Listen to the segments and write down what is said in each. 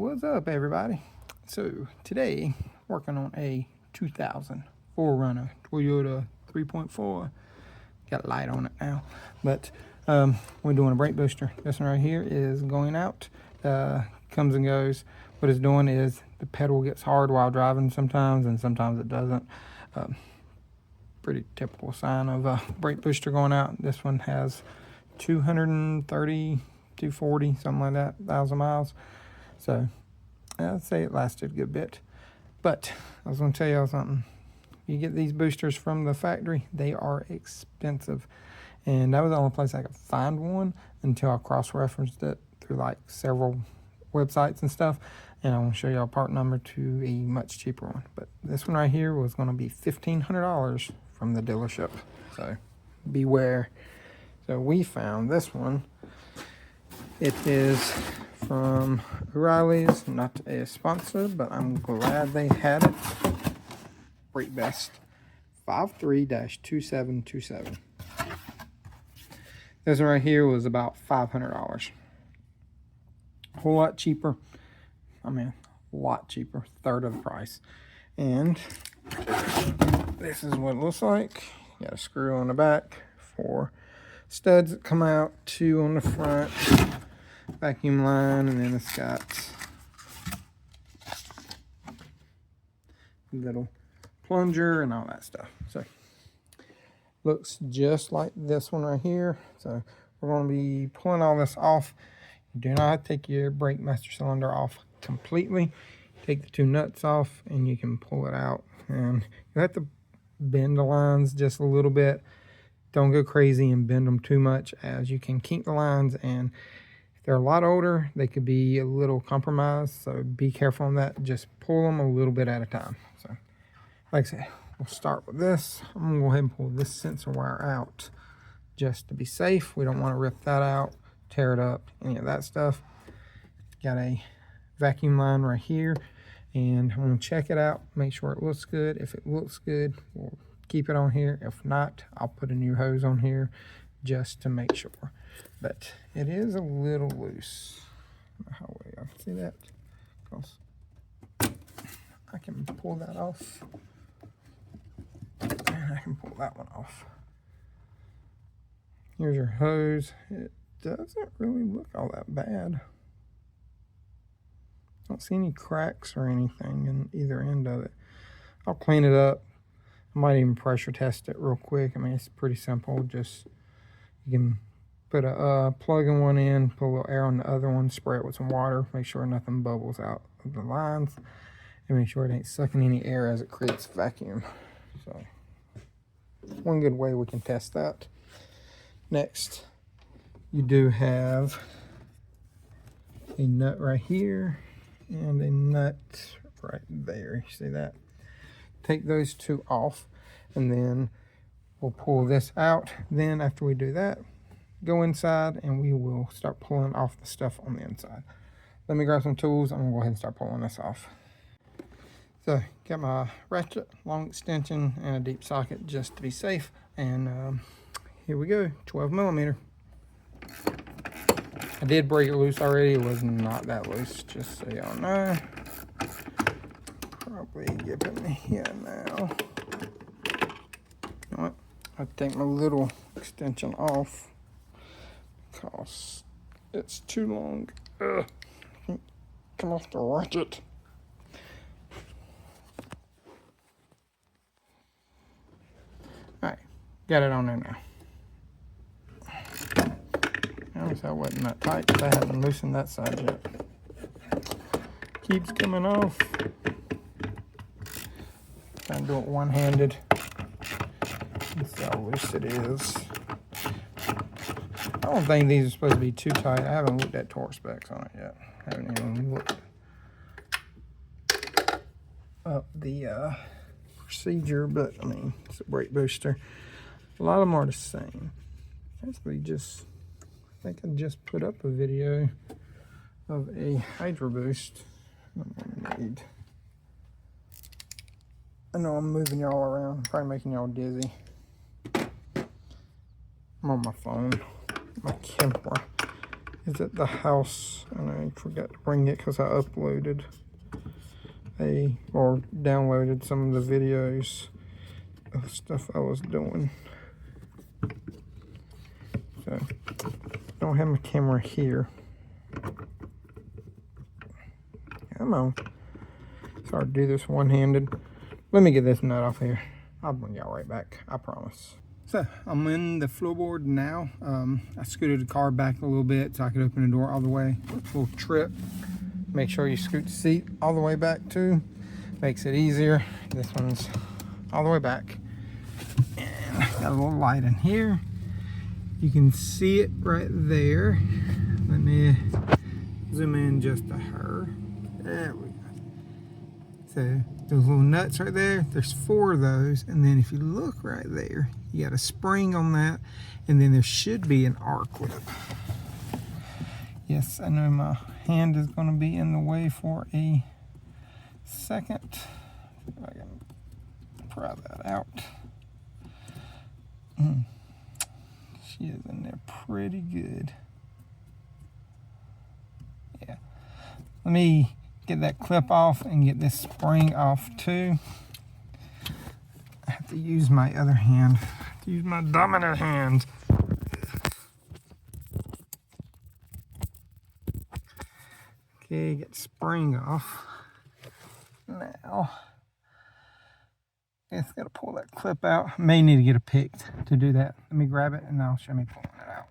What's up, everybody? So today, working on a 2000 4runner Toyota 3.4. Got light on it now, but we're doing a brake booster. This one right here is going out, comes and goes. What it's doing is the pedal gets hard while driving sometimes, and sometimes it doesn't. Pretty typical sign of a brake booster going out. This one has 230, 240, something like that, 1,000 miles. So I'd say it lasted a good bit. But I was going to tell y'all something. You get these boosters from the factory, they are expensive. And that was the only place I could find one until I cross-referenced it through like several websites and stuff. And I want to show y'all a part number to a much cheaper one. But this one right here was going to be $1,500 from the dealership. So beware. So we found this one. It is from O'Reilly's, not a sponsor, but I'm glad they had it. Brake Best 53-2727. This one right here was about $500. A whole lot cheaper. I mean, a lot cheaper, third of the price. And this is what it looks like. You got a screw on the back, 4 studs that come out, 2 on the front, vacuum line, and then it's got little plunger and all that stuff. So looks just like this one right here. So we're going to be pulling all this off. You do not take your brake master cylinder off completely. Take the 2 nuts off and you can pull it out, and you have to bend the lines just a little bit. Don't go crazy and bend them too much, as you can kink the lines, and if they're a lot older, they could be a little compromised, so be careful on that. Just pull them a little bit at a time. So like I said, we'll start with this. I'm gonna go ahead and pull this sensor wire out just to be safe. We don't want to rip that out, tear it up, any of that stuff. Got a vacuum line right here, and I'm going to check it out, make sure it looks good. If it looks good, we'll keep it on here. If not, I'll put a new hose on here just to make sure. But it is a little loose. I don't know how well y'all can see that, because I can pull that off, and I can pull that one off. Here's your hose. It doesn't really look all that bad. Don't see any cracks or anything in either end of it. I'll clean it up. I might even pressure test it real quick. I mean, it's pretty simple. Just, you can put a plug in one end, put a little air on the other one, spray it with some water, make sure nothing bubbles out of the lines, and make sure it ain't sucking any air as it creates vacuum. So one good way we can test that. Next, you do have a nut right here and a nut right there. You see that? Take those 2 off, and then we'll pull this out. Then after we do that, go inside and we will start pulling off the stuff on the inside. Let me grab some tools. I'm gonna go ahead and start pulling this off. So got my ratchet, long extension, and a deep socket just to be safe. And here we go, 12 millimeter. I did break it loose already. It was not that loose, just so y'all know. Probably give it here now. You know what? I take my little extension off because it's too long. Ugh. Come off the ratchet. Alright, got it on there now. Notice that wasn't that tight, because I haven't loosened that side yet. Keeps coming off. Trying to do it one-handed. Let's see how loose it is. I don't think these are supposed to be too tight. I haven't looked at torque specs on it yet. I haven't even looked up the procedure, but I mean, it's a brake booster. A lot of them are the same. Basically, just, I think I just put up a video of a Hydro Boost. I know I'm moving y'all around, probably making y'all dizzy. I'm on my phone, my camera. is at the house, and I forgot to bring it because I uploaded or downloaded some of the videos of stuff I was doing. So I don't have my camera here. Come on. It's hard to do this one-handed. Let me get this nut off here. I'll bring y'all right back, I promise. So I'm in the floorboard now. I scooted the car back a little bit so I could open the door all the way. Little trip. Make sure you scoot the seat all the way back too. Makes it easier. This one's all the way back. And got a little light in here. You can see it right there. Let me zoom in just to her. There we go. So those little nuts right there, there's 4 of those. And then if you look right there, you got a spring on that. And then there should be an R-clip. Yes, I know my hand is going to be in the way for a second. See if I can pry that out. She is in there pretty good. Yeah. Let me get that clip off and get this spring off too. I have to use my other hand. I have to use my dominant hand. Okay, get the spring off. Now, it's got to pull that clip out. May need to get a pick to do that. Let me grab it and I'll show me pulling it out.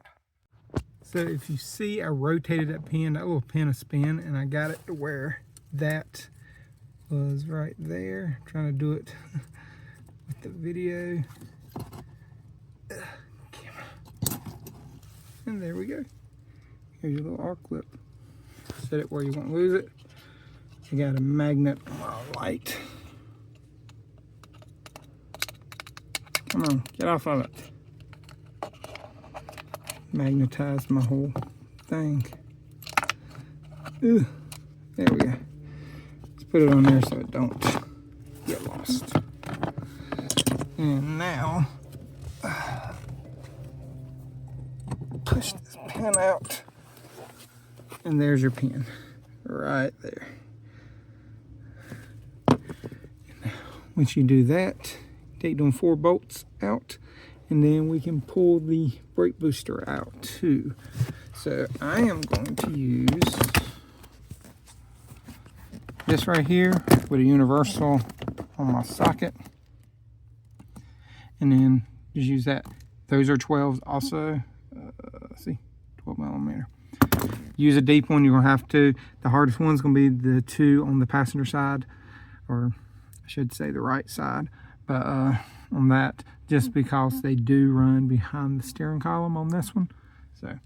So if you see, I rotated that pin, that little pin a spin, and I got it to where that was right there. I'm trying to do it with the video. Camera. And there we go. Here's your little R-clip. Set it where you won't lose it. I got a magnet on my light. Come on, get off of it. Magnetized my whole thing. Ooh, there we go. Let's put it on there so it don't get lost. And now, push this pin out. And there's your pin, right there. Now, once you do that, take them 4 bolts out, and then we can pull the brake booster out too. So I am going to use this right here with a universal on my socket, and then just use that. Those are 12s also. Let's see, 12 millimeter. Use a deep one, you're gonna have to. The hardest one's gonna be the 2 on the passenger side, or I should say the right side. But on that, just because they do run behind the steering column on this one. So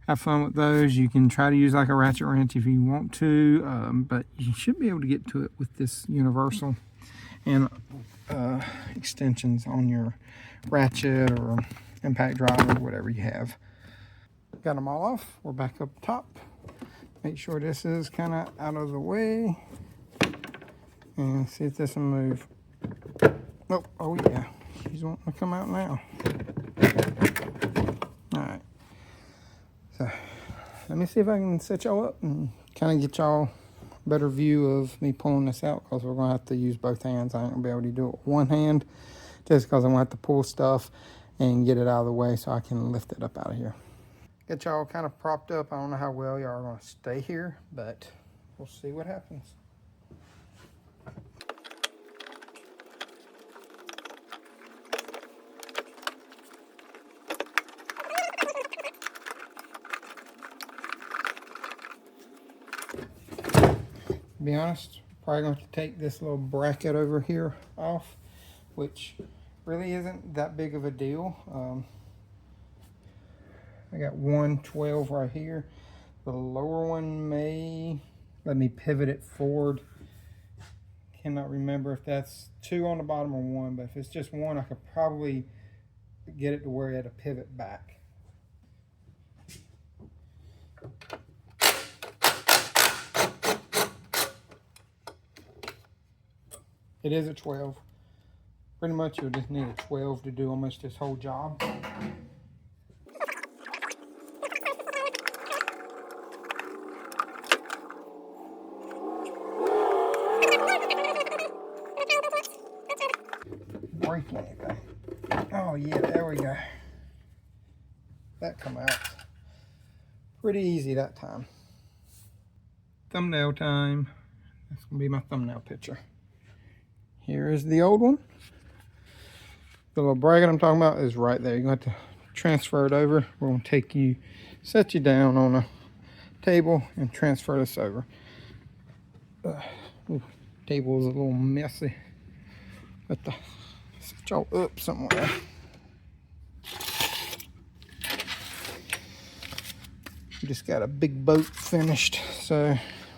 have fun with those. You can try to use like a ratchet wrench if you want to, but you should be able to get to it with this universal, and extensions on your ratchet or impact driver, whatever you have. Got them all off. We're back up top. Make sure this is kind of out of the way, and see if this will move. Oh yeah, she's wanting to come out now. All right, so let me see if I can set y'all up and kind of get y'all a better view of me pulling this out, because we're gonna have to use both hands. I ain't gonna be able to do it with one hand, just because I'm gonna have to pull stuff and get it out of the way so I can lift it up out of here. Get y'all kind of propped up. I don't know how well y'all are gonna stay here, but we'll see what happens. To be honest, probably going to take this little bracket over here off, which really isn't that big of a deal. I got 112 right here. The lower one may let me pivot it forward. Cannot remember if that's 2 on the bottom or 1, but if it's just 1, I could probably get it to where it had to pivot back. It is a 12. Pretty much you'll just need a 12 to do almost this whole job. break anything. Oh yeah, there we go. That come out pretty easy that time. Thumbnail time. That's gonna be my thumbnail picture. Here is the old one. The little bracket I'm talking about is right there. You're going to have to transfer it over. We're going to take you, set you down on a table and transfer this over. Table is a little messy. But set y'all up somewhere. We just got a big boat finished. So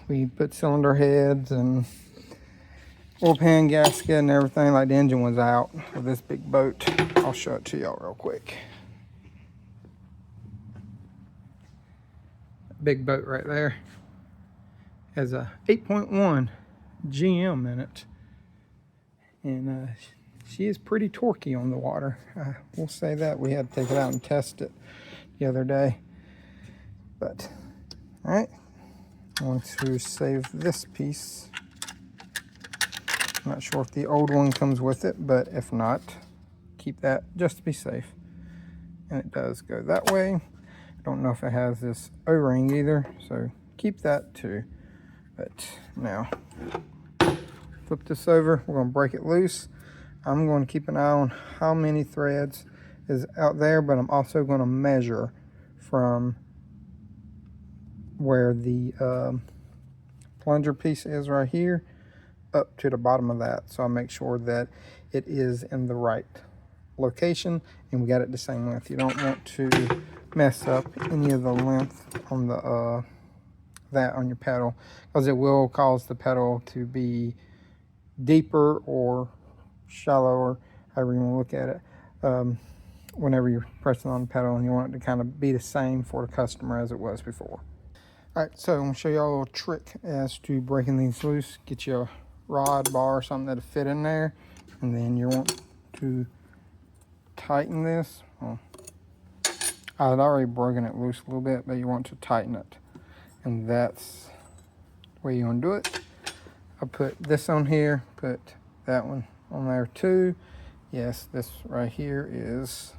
we put cylinder heads and oil pan gasket and everything, like the engine was out with this big boat. I'll show it to y'all real quick. Big boat right there has a 8.1 GM in it, and she is pretty torquey on the water. We'll say that. We had to take it out and test it the other day. But all right, I want to save this piece. Not sure if the old one comes with it, but if not, keep that just to be safe. And it does go that way. I don't know if it has this O-ring either, so keep that too. But now, flip this over. We're going to break it loose. I'm going to keep an eye on how many threads is out there, but I'm also going to measure from where the plunger piece is right here up to the bottom of that, so I'll make sure that it is in the right location and we got it the same length. You don't want to mess up any of the length on the that on your pedal, because it will cause the pedal to be deeper or shallower, however you want to look at it, whenever you're pressing on the pedal, and you want it to kind of be the same for the customer as it was before. All right, so I'm going to show you a little trick as to breaking these loose. Get you a rod, bar, or something that'll fit in there, and then you want to tighten this. Well, I had already broken it loose a little bit, but you want to tighten it, and that's the way you want to do it. I'll put this on here, put that one on there too. Yes, this right here is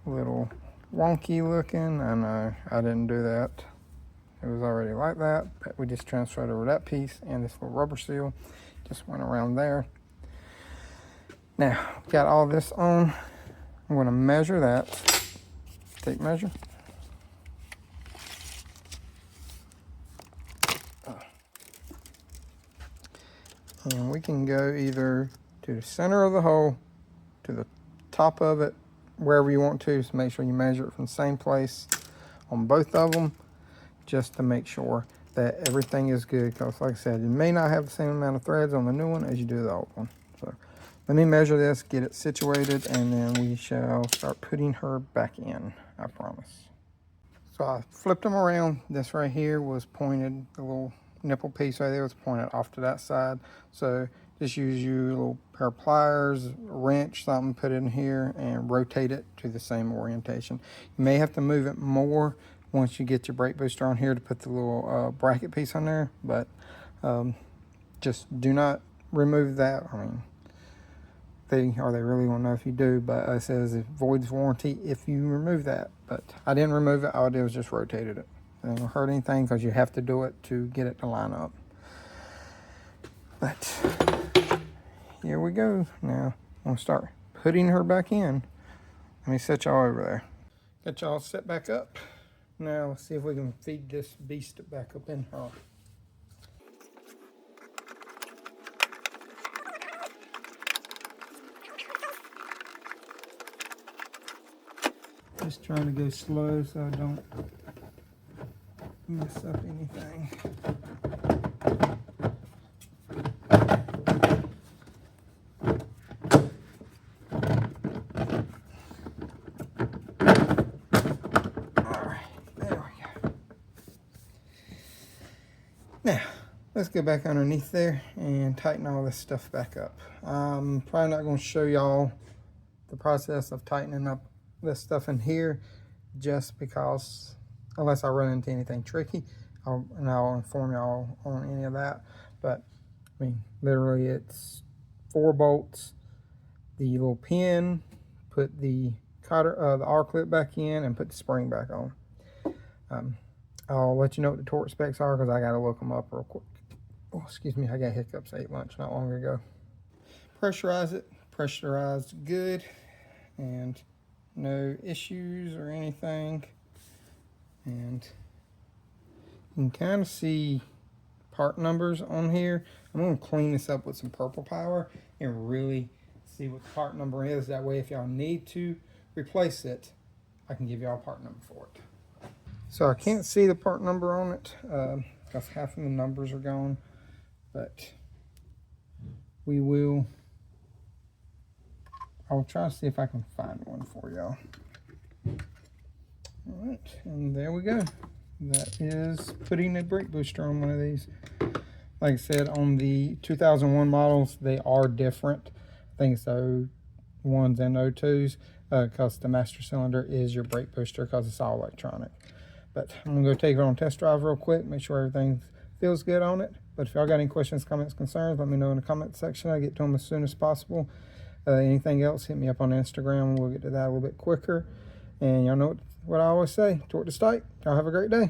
a little wonky looking. I know I didn't do that. It was already like that, but we just transferred over that piece, and this little rubber seal just went around there. Now, got all this on. I'm going to measure that. Tape measure. And we can go either to the center of the hole, to the top of it, wherever you want to. So make sure you measure it from the same place on both of them, just to make sure that everything is good. Because like I said, you may not have the same amount of threads on the new one as you do the old one. So let me measure this, get it situated, and then we shall start putting her back in, I promise. So I flipped them around. This right here was pointed, the little nipple piece right there was pointed off to that side. So just use your little pair of pliers, a wrench, something, put it in here and rotate it to the same orientation. You may have to move it more once you get your brake booster on here to put the little bracket piece on there, but just do not remove that. I mean, they really won't know if you do, but it says it voids warranty if you remove that. But I didn't remove it. All I did was just rotated it. It ain't gonna hurt anything because you have to do it to get it to line up. But here we go. Now I'm gonna start putting her back in. Let me set y'all over there. Got y'all set back up. Now let's see if we can feed this beast back up in her. Just trying to go slow so I don't mess up anything. Now, let's go back underneath there and tighten all this stuff back up. I'm probably not going to show y'all the process of tightening up this stuff in here, just because, unless I run into anything tricky, I'll inform y'all on any of that. But, I mean, literally it's 4 bolts, the little pin, put the the R clip back in, and put the spring back on. I'll let you know what the torque specs are because I got to look them up real quick. Oh, excuse me, I got hiccups. I ate lunch not long ago. Pressurize it. Pressurized good, and no issues or anything. And you can kind of see part numbers on here. I'm going to clean this up with some purple power and really see what the part number is. That way, if y'all need to replace it, I can give y'all a part number for it. So I can't see the part number on it because half of the numbers are gone, but I'll try to see if I can find one for y'all. All right, and there we go. That is putting a brake booster on one of these. Like I said, on the 2001 models, they are different. I think it's the 01s and 02s because the master cylinder is your brake booster because it's all electronic. But I'm going to go take it on a test drive real quick, make sure everything feels good on it. But if y'all got any questions, comments, concerns, let me know in the comment section. I'll get to them as soon as possible. Anything else, hit me up on Instagram. We'll get to that a little bit quicker. And y'all know what I always say, torque to state. Y'all have a great day.